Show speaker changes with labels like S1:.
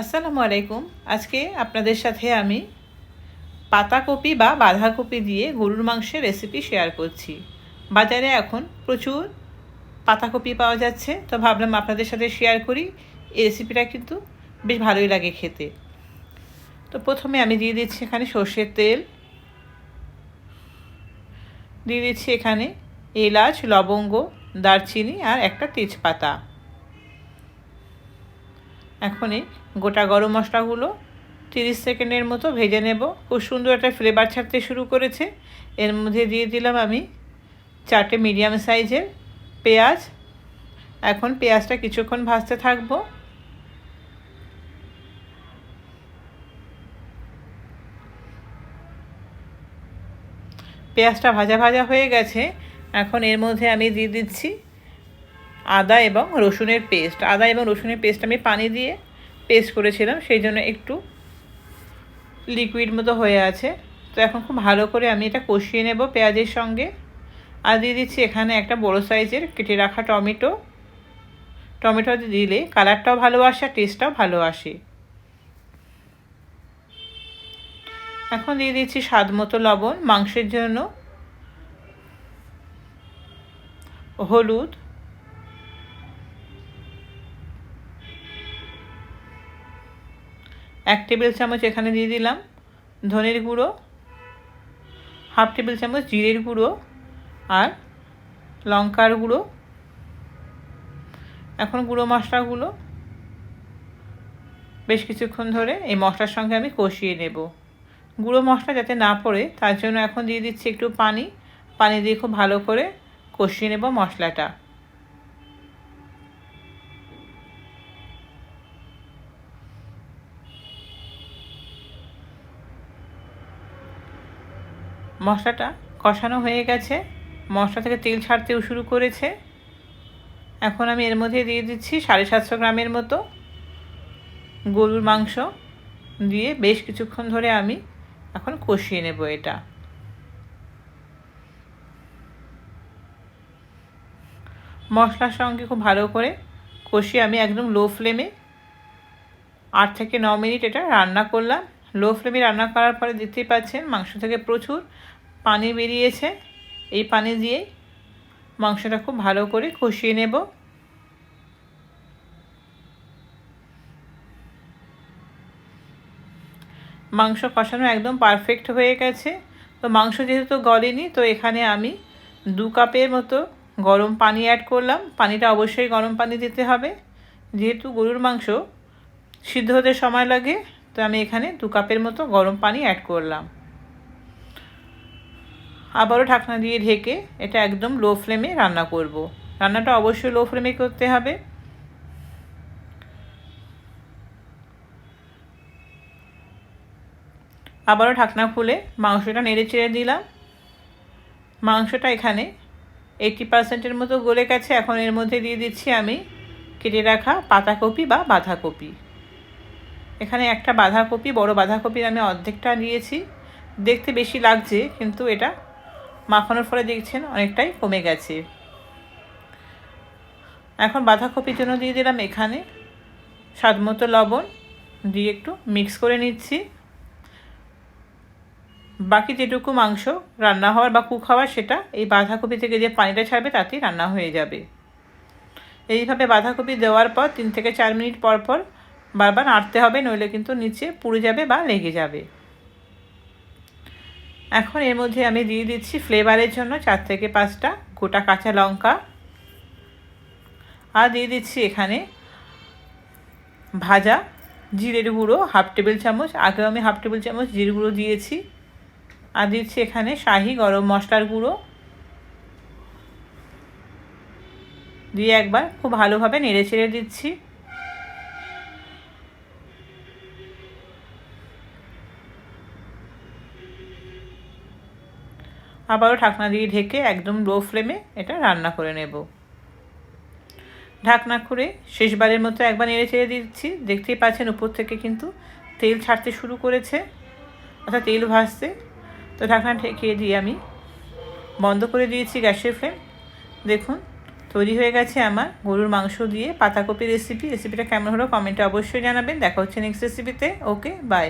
S1: আসসালামু আলাইকুম। আজকে আপনাদের সাথে আমি পাতাকপি বা বাঁধাকপি দিয়ে গরুর মাংসের রেসিপি শেয়ার করছি। বাজারে এখন প্রচুর পাতাকপি পাওয়া যাচ্ছে, তো ভাবলাম আপনাদের সাথে শেয়ার করি। এই রেসিপিটা কিন্তু বেশ ভালোই লাগে খেতে। তো প্রথমে আমি দিয়ে দিচ্ছি এখানে সর্ষের তেল, দিয়ে দিচ্ছি এখানে এলাচ, লবঙ্গ, দারচিনি আর একটা তেজপাতা। এখন এই গোটা গরম মশলাগুলো 30 সেকেন্ডের মতো ভেজে নেব। খুব সুন্দর একটা ফ্লেভার ছাড়তে শুরু করেছে। এর মধ্যে দিয়ে দিলাম আমি 4টে মিডিয়াম সাইজের পেঁয়াজ। এখন পেঁয়াজটা কিছুক্ষণ ভাজতে থাকবো। পেঁয়াজটা ভাজা ভাজা হয়ে গেছে। এখন এর মধ্যে আমি দিয়ে দিচ্ছি আদা এবং রসুনের পেস্ট। আদা এবং রসুনের পেস্ট আমি পানি দিয়ে পেস্ট করেছিলাম, সেই জন্য একটু লিকুইড মতো হয়ে আছে। তো এখন খুব ভালো করে আমি এটা কষিয়ে নেব পেঁয়াজের সঙ্গে। আর দিয়ে দিচ্ছি এখানে একটা বড় সাইজের কেটে রাখা টমেটো। টমেটো দিলে কালারটাও ভালো আসে আর টেস্টটাও ভালো আসে। এখন দিয়ে দিচ্ছি স্বাদ মতো লবণ, মাংসের জন্য হলুদ, এক টেবিল চামচ এখানে দিয়ে দিলাম ধনের গুঁড়ো, হাফ টেবিল চামচ জিরের গুঁড়ো আর লঙ্কার গুঁড়ো। এখন গুঁড়ো মশলাগুলো বেশ কিছুক্ষণ ধরে এই মশলার সঙ্গে আমি কষিয়ে নেব। গুঁড়ো মশলা যাতে না পড়ে তার জন্য এখন দিয়ে দিচ্ছি একটু পানি দিয়ে খুব ভালো করে কষিয়ে নেব মশলাটা। মশলাটা কষানো হয়ে গেছে, মশলা থেকে তেল ছাড়তেও শুরু করেছে। এখন আমি এর মধ্যে দিয়ে দিচ্ছি 750 গ্রামের মতো গরুর মাংস দিয়ে বেশ কিছুক্ষণ ধরে আমি এখন কষিয়ে নেব এটা। মশলার সঙ্গে খুব ভালো করে কষিয়ে আমি একদম লো ফ্লেমে 8 থেকে 9 মিনিট এটা রান্না করলাম। লো ফ্লেমে রান্না করার পরে দেখতেই পাচ্ছেন মাংস থেকে প্রচুর পানি বেরিয়েছে। এই পানি দিয়ে মাংসটা খুব ভালো করে কষিয়ে নেব। মাংস কষানো একদম পারফেক্ট হয়ে গেছে। তো মাংস যেহেতু গলেনি, তো এখানে আমি 2 কাপের মতো গরম পানি অ্যাড করলাম। পানিটা অবশ্যই গরম পানি দিতে হবে, যেহেতু গরুর মাংস সিদ্ধ হতে সময় লাগে। তো আমি এখানে 2 কাপের মতো গরম পানি অ্যাড করলাম। আবারও ঢাকনা দিয়ে ঢেকে এটা একদম লো ফ্লেমে রান্না করব। রান্নাটা অবশ্যই লো ফ্লেমে করতে হবে। আবারও ঢাকনা খুলে মাংসটা নেড়ে চেড়ে দিলাম। মাংসটা এখানে 80%-এর মতো গলে গেছে। এখন এর মধ্যে দিয়ে দিচ্ছি আমি কেটে রাখা পাতাকপি বা বাঁধাকপি। এখানে একটা বাঁধাকপি, বড় বাঁধাকপির আমি অর্ধেকটা নিয়েছি। দেখতে বেশি লাগছে, কিন্তু এটা মাখানোর ফলে দেখছেন অনেকটাই কমে গেছে। এখন বাঁধাকপির জন্য দিয়ে দিলাম এখানে স্বাদ মতো লবণ, দিয়ে একটু মিক্স করে নিচ্ছি। বাকি যেটুকু মাংস রান্না হওয়ার বা কুক হওয়ার, সেটা এই বাঁধাকপি থেকে যে পানিটা ছাড়বে তাতেই রান্না হয়ে যাবে। এইভাবে বাঁধাকপি দেওয়ার পর 3 থেকে 4 মিনিট পর পর বারবার নাড়তে হবে, নইলে কিন্তু নিচে পুড়ে যাবে বা লেগে যাবে। এখন এর মধ্যে আমি দিয়ে দিচ্ছি ফ্লেভারের জন্য 4 থেকে 5টা গোটা কাঁচা লঙ্কা, আর দিয়ে দিচ্ছি এখানে ভাজা জিরের গুঁড়ো হাফ টেবিল চামচ। আগেও আমি হাফ টেবিল চামচ জিরে গুঁড়ো দিয়েছি। আর দিচ্ছি এখানে শাহি গরম মশলার গুঁড়ো, দিয়ে একবার খুব ভালোভাবে নেড়ে চেড়ে দিচ্ছি। আবারও ঢাকনা দিয়ে ঢেকে একদম লো ফ্লেমে এটা রান্না করে নেব। ঢাকনা খুলে শেষবারের মতো একবার নেড়ে চেড়ে দিচ্ছি। দেখতেই পাচ্ছেন উপর থেকে কিন্তু তেল ছাড়তে শুরু করেছে, অর্থাৎ তেল ভাসছে। তো ঢাকনা ঢেকে দিয়ে আমি বন্ধ করে দিয়েছি গ্যাসের ফ্লেম। দেখুন তৈরি হয়ে গেছে আমার গরুর মাংস দিয়ে পাতাকপি রেসিপিটা কেমন হলো কমেন্টে অবশ্যই জানাবেন। দেখা হচ্ছে নেক্সট রেসিপিতে। ওকে, বাই।